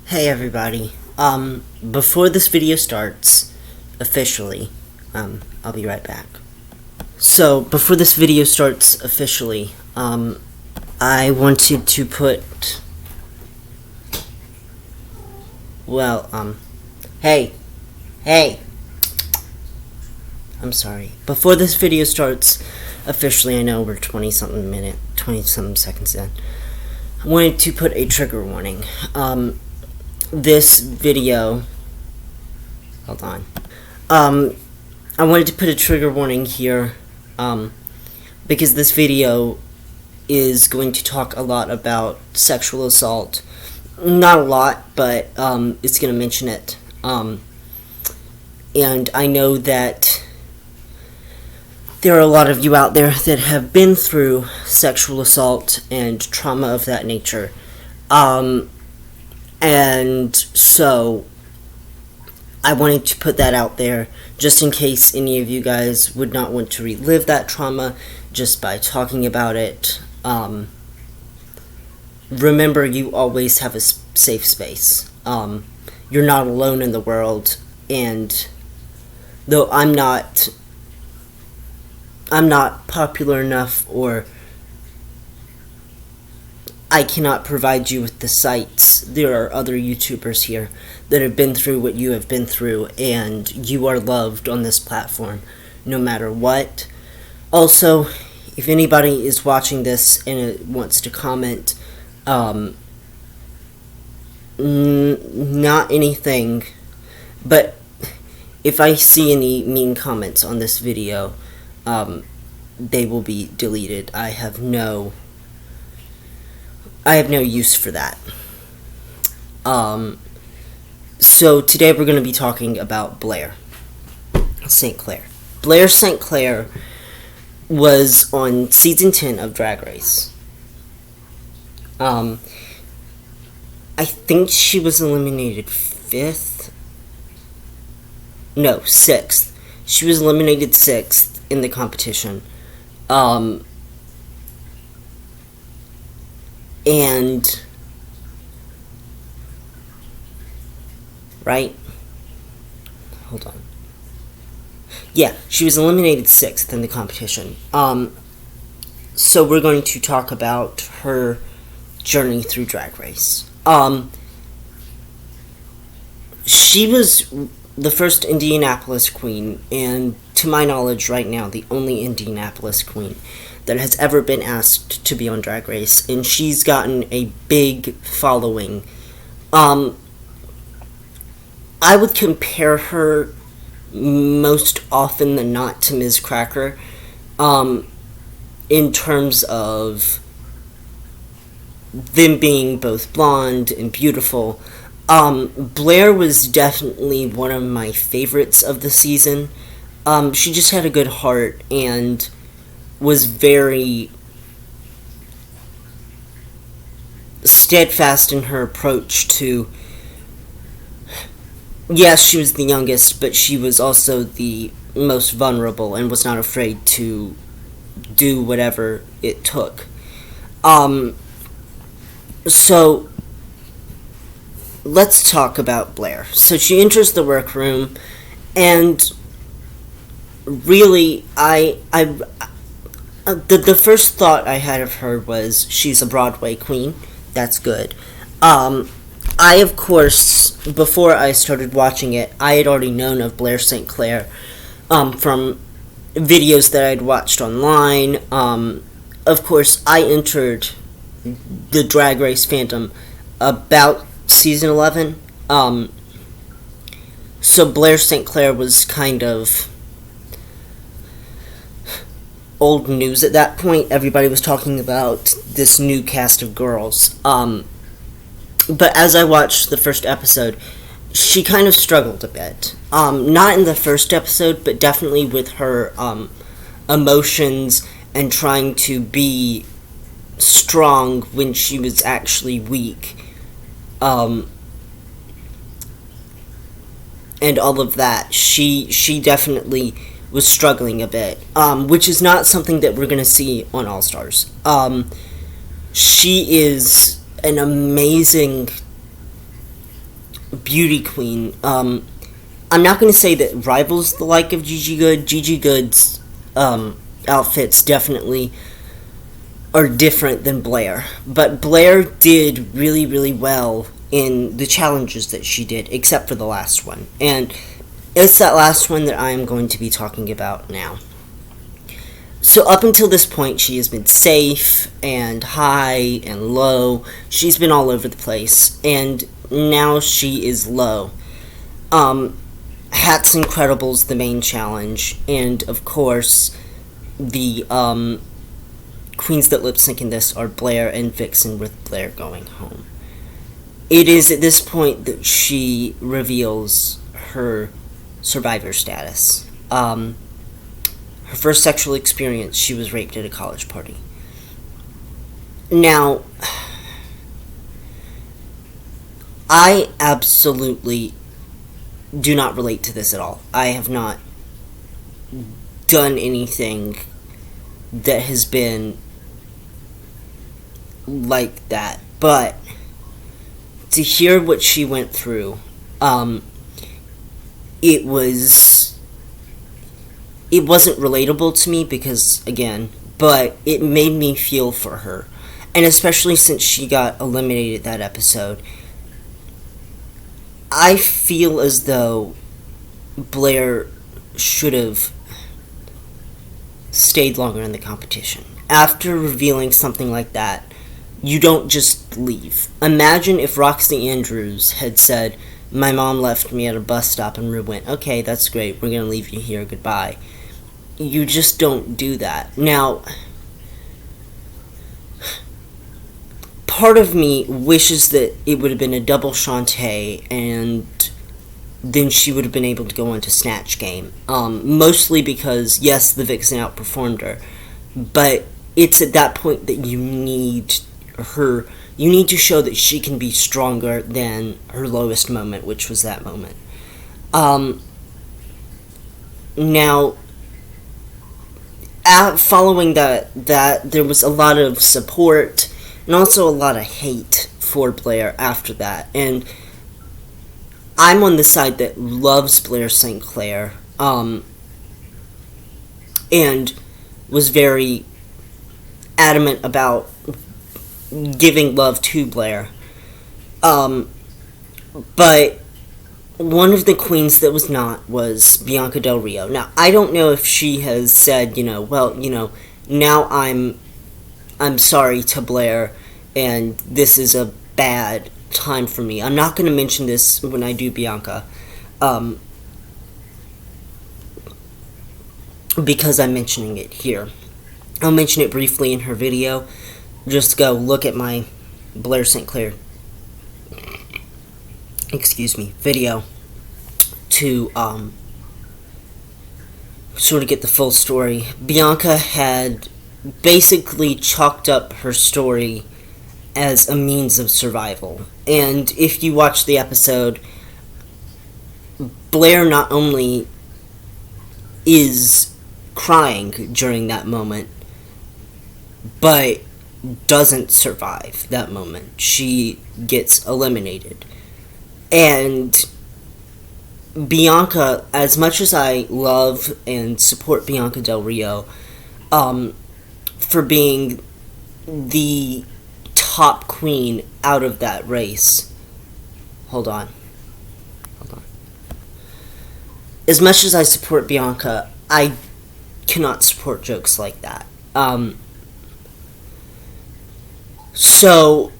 Hey everybody, before this video starts, officially, I'll be right back. So, before this video starts officially, I wanted to put, hey, I'm sorry. Before this video starts officially, I know we're 20-something seconds in, I wanted to put a trigger warning. This video, hold on, I wanted to put a trigger warning here, because this video is going to talk a lot about sexual assault. Not a lot, but, it's going to mention it, and I know that there are a lot of you out there that have been through sexual assault and trauma of that nature, and so I wanted to put that out there just in case any of you guys would not want to relive that trauma just by talking about it. Remember, you always have a safe space. You're not alone in the world, and though I'm not popular enough, or I cannot provide you with the sites, there are other YouTubers here that have been through what you have been through, and you are loved on this platform, no matter what. Also, if anybody is watching this and wants to comment, not anything, but if I see any mean comments on this video, they will be deleted. I have no use for that. So today we're going to be talking about Blair St Clair. Blair St Clair was on season 10 of Drag Race. I think she was eliminated 6th. She was eliminated 6th in the competition. And right? Hold on. Yeah, she was eliminated 6th in the competition. So we're going to talk about her journey through Drag Race. She was the first Indianapolis queen, and to my knowledge right now, the only Indianapolis queen that has ever been asked to be on Drag Race, and she's gotten a big following. I would compare her most often than not to Ms. Cracker, in terms of them being both blonde and beautiful. Blair was definitely one of my favorites of the season. She just had a good heart and was very steadfast in her approach to, yes, she was the youngest, but she was also the most vulnerable and was not afraid to do whatever it took. So let's talk about Blair. So she enters the workroom, and really, the first thought I had of her was, she's a Broadway queen. That's good. I, of course, before I started watching it, I had already known of Blair St Clair, from videos that I'd watched online. Of course, I entered the Drag Race fandom about season 11. So Blair St Clair was kind of old news at that point. Everybody was talking about this new cast of girls. But as I watched the first episode, she kind of struggled a bit. Not in the first episode, but definitely with her emotions and trying to be strong when she was actually weak. And all of that. She definitely was struggling a bit, which is not something that we're going to see on All Stars. She is an amazing beauty queen. I'm not going to say that rivals the like of Gigi Good. Gigi Good's outfits definitely are different than Blair, but Blair did really, really well in the challenges that she did, except for the last one, and it's that last one that I am going to be talking about now. So up until this point, she has been safe and high and low. She's been all over the place, and now she is low. Hat's Incredible's the main challenge, and of course, the queens that lip sync in this are Blair and Vixen, with Blair going home. It is at this point that she reveals her survivor status. Her first sexual experience, she was raped at a college party. Now, I absolutely do not relate to this at all. I have not done anything that has been like that, but to hear what she went through, it wasn't relatable to me because, again, but it made me feel for her. And especially since she got eliminated that episode, I feel as though Blair should have stayed longer in the competition. After revealing something like that, you don't just leave. Imagine if Roxy Andrews had said, "My mom left me at a bus stop," and Rue went, "Okay, that's great, we're gonna leave you here, goodbye." You just don't do that. Now, part of me wishes that it would have been a double Shantae, and then she would have been able to go on to Snatch Game. Mostly because, yes, the Vixen outperformed her, but it's at that point that you need to show that she can be stronger than her lowest moment, which was that moment. Now, following that, there was a lot of support and also a lot of hate for Blair after that. And I'm on the side that loves Blair St Clair, and was very adamant about giving love to Blair. But one of the queens that was not was Bianca Del Rio. Now, I don't know if she has said, now I'm sorry to Blair, and this is a bad time for me. I'm not going to mention this when I do Bianca, because I'm mentioning it here. I'll mention it briefly in her video. Just go look at my Blair St Clair video to sort of get the full story. Bianca had basically chalked up her story as a means of survival. And if you watch the episode, Blair not only is crying during that moment, but doesn't survive that moment. She gets eliminated. And Bianca, as much as I love and support Bianca Del Rio, for being the top queen out of that race. Hold on. As much as I support Bianca, I cannot support jokes like that. So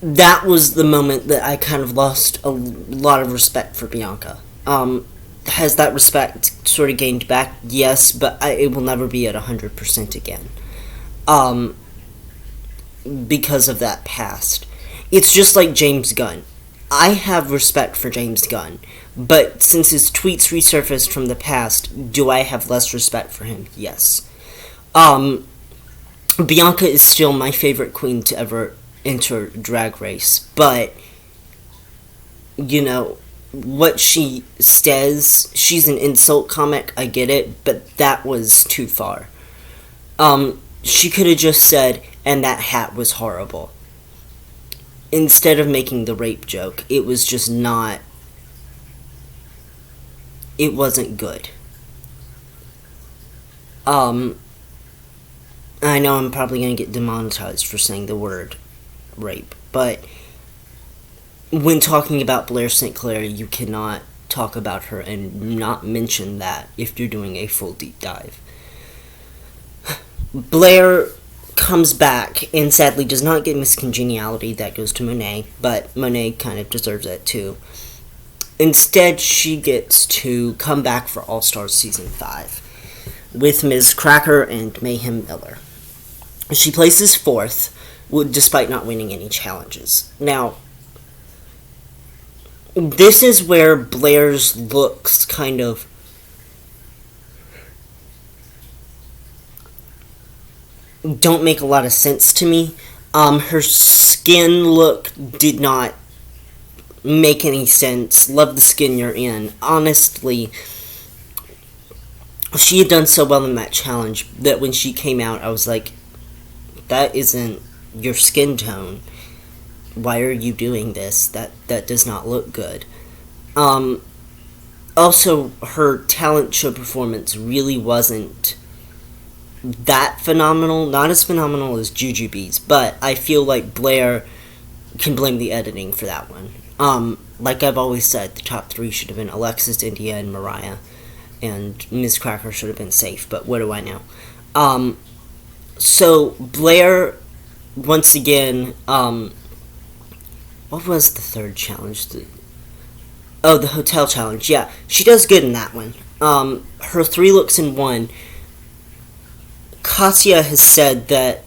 that was the moment that I kind of lost a lot of respect for Bianca. Has that respect sort of gained back? Yes, but it will never be at 100% again. Because of that past. It's just like James Gunn. I have respect for James Gunn, but since his tweets resurfaced from the past, do I have less respect for him? Yes. Bianca is still my favorite queen to ever enter Drag Race, but what she says, she's an insult comic, I get it, but that was too far. She could have just said, "and that hat was horrible." instead of making the rape joke, it was just not, it wasn't good. I know I'm probably going to get demonetized for saying the word rape, but when talking about Blair St Clair, you cannot talk about her and not mention that if you're doing a full deep dive. Blair comes back and sadly does not get Miss Congeniality. That goes to Monet, but Monet kind of deserves it too. Instead, she gets to come back for All Stars Season 5 with Ms. Cracker and Mayhem Miller. She places 4th, despite not winning any challenges. Now, this is where Blair's looks kind of don't make a lot of sense to me. Her skin look did not make any sense. Love the skin you're in. Honestly, she had done so well in that challenge that when she came out, I was like, that isn't your skin tone. Why are you doing this? That does not look good. Also, her talent show performance really wasn't that phenomenal. Not as phenomenal as Jujubee's, but I feel like Blair can blame the editing for that one. Like I've always said, the top 3 should have been Alexis, India, and Mariah, and Ms. Cracker should have been safe, but what do I know? So, Blair, once again, what was the 3rd challenge? The hotel challenge, yeah. She does good in that one. Her 3 looks in 1. Katya has said that,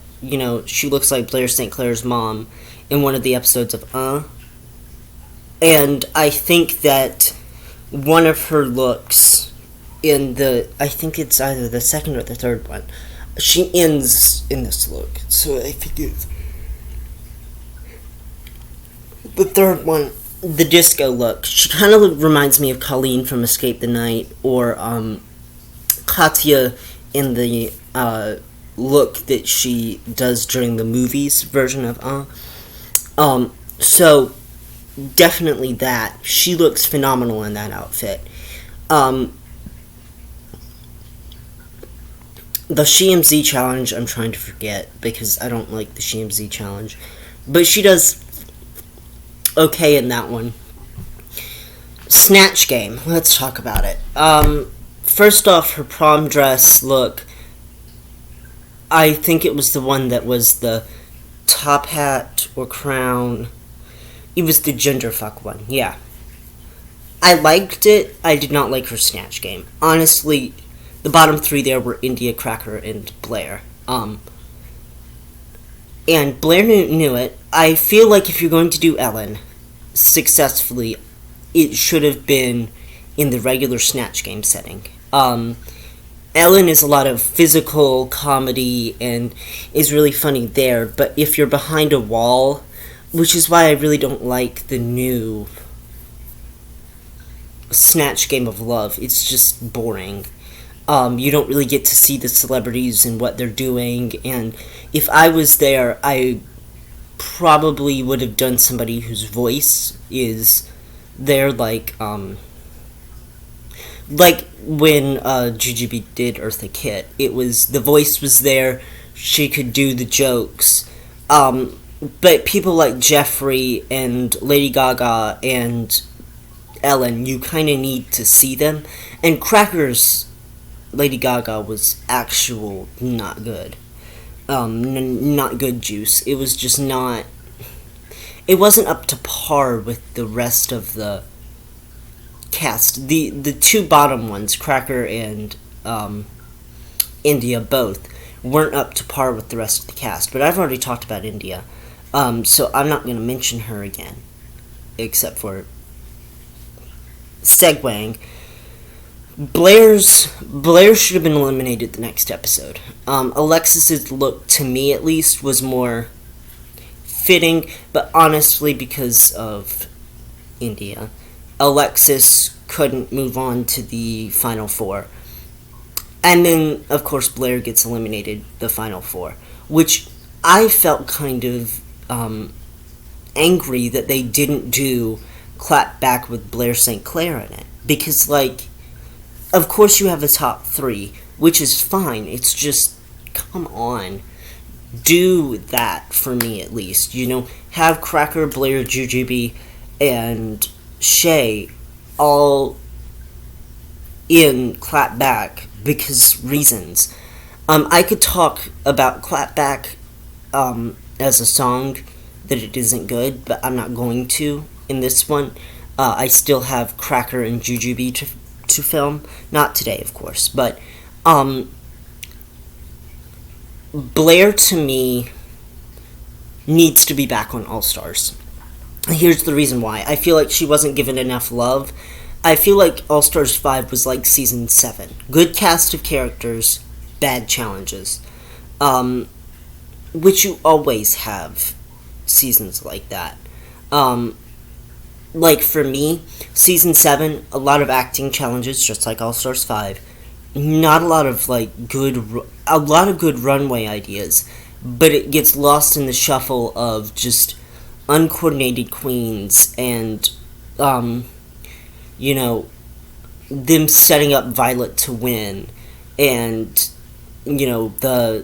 she looks like Blair St. Clair's mom in one of the episodes of And I think that one of her looks I think it's either the 2nd or the 3rd one, she ends in this look. So I think it's the 3rd one, the disco look. She kind of reminds me of Colleen from Escape the Night, or Katya in the look that she does during the movies version of So definitely that. She looks phenomenal in that outfit. The SheMZ challenge, I'm trying to forget because I don't like the SheMZ challenge, but she does okay in that one. Snatch Game, let's talk about it. First off, her prom dress look, I think it was the one that was the top hat or crown. It was the genderfuck one, yeah. I liked it. I did not like her Snatch Game. Honestly, the bottom 3 there were India, Cracker, and Blair. And Blair knew it. I feel like if you're going to do Ellen successfully, it should have been in the regular Snatch Game setting. Ellen is a lot of physical comedy and is really funny there, but if you're behind a wall, which is why I really don't like the new Snatch Game of Love, it's just boring. You don't really get to see the celebrities and what they're doing, and if I was there, I probably would have done somebody whose voice is there, like when Jujubee did Eartha Kitt. It was, the voice was there, she could do the jokes, but people like Jeffrey and Lady Gaga and Ellen, you kind of need to see them, and Cracker's Lady Gaga was not good. Not good juice. It was just not, it wasn't up to par with the rest of the cast. The 2 bottom ones, Cracker and India, both weren't up to par with the rest of the cast, but I've already talked about India, so I'm not going to mention her again, except for segueing. Blair should have been eliminated the next episode. Alexis's look, to me at least, was more fitting, but honestly, because of India, Alexis couldn't move on to the Final 4. And then, of course, Blair gets eliminated the Final 4, which I felt kind of angry that they didn't do Clap Back with Blair St Clair in it. Because, like, of course you have a top 3, which is fine. It's just, come on. Do that for me, at least. You know, have Cracker, Blair, Jujubee, and Shay all in Clap Back because reasons. I could talk about Clap Back as a song, that it isn't good, but I'm not going to in this one. I still have Cracker and Jujubee to film. Not today, of course, but Blair, to me, needs to be back on All Stars. Here's the reason why. I feel like she wasn't given enough love. I feel like All Stars 5 was like Season 7. Good cast of characters, bad challenges. Which you always have seasons like that. Like for me, Season 7, a lot of acting challenges, just like All Stars 5. Not a lot of a lot of good runway ideas, but it gets lost in the shuffle of just uncoordinated queens and, you know, them setting up Violet to win, and, you know, the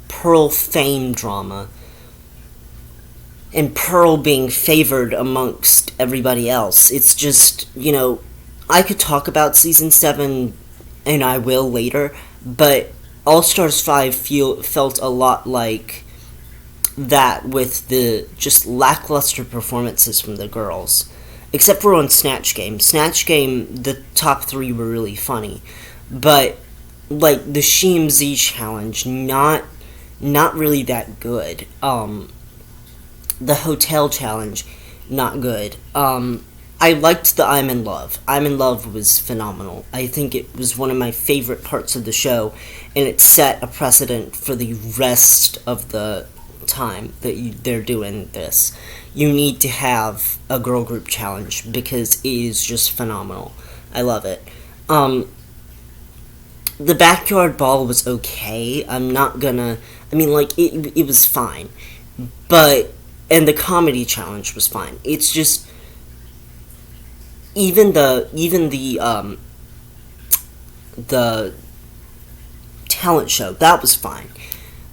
Pearl fame drama, and Pearl being favored amongst everybody else. It's just, you know, I could talk about Season 7, and I will later, but All Stars 5 felt a lot like that, with the just lackluster performances from the girls. Except for on Snatch Game. Snatch Game, the top 3 were really funny. But, like, the Sheem Z challenge, not really that good. The Hotel challenge, not good. I liked the I'm in Love. I'm in Love was phenomenal. I think it was one of my favorite parts of the show, and it set a precedent for the rest of the time that they're doing this. You need to have a girl group challenge because it is just phenomenal. I love it. The Backyard Ball was okay. It was fine. And the Comedy Challenge was fine. It's just, even the talent show, that was fine.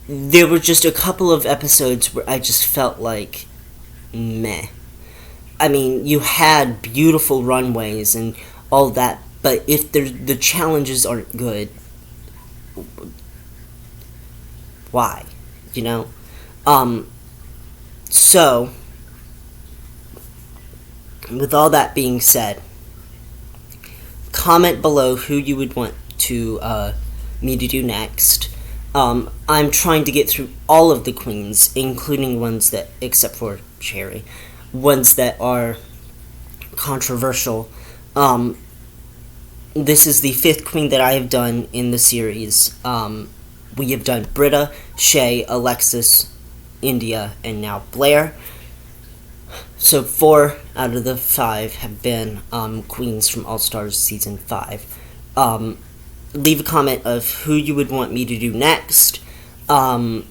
There were just a couple of episodes where I just felt like, meh. I mean, you had beautiful runways and all that, but if the challenges aren't good, why? You know? So, with all that being said, comment below who you would want me to do next. I'm trying to get through all of the queens, including ones that, except for Cherry, ones that are controversial. This is the 5th queen that I have done in the series. We have done Britta, Shay, Alexis, India, and now Blair. So 4 out of the 5 have been queens from All Stars Season 5. Leave a comment of who you would want me to do next. I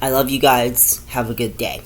love you guys. Have a good day.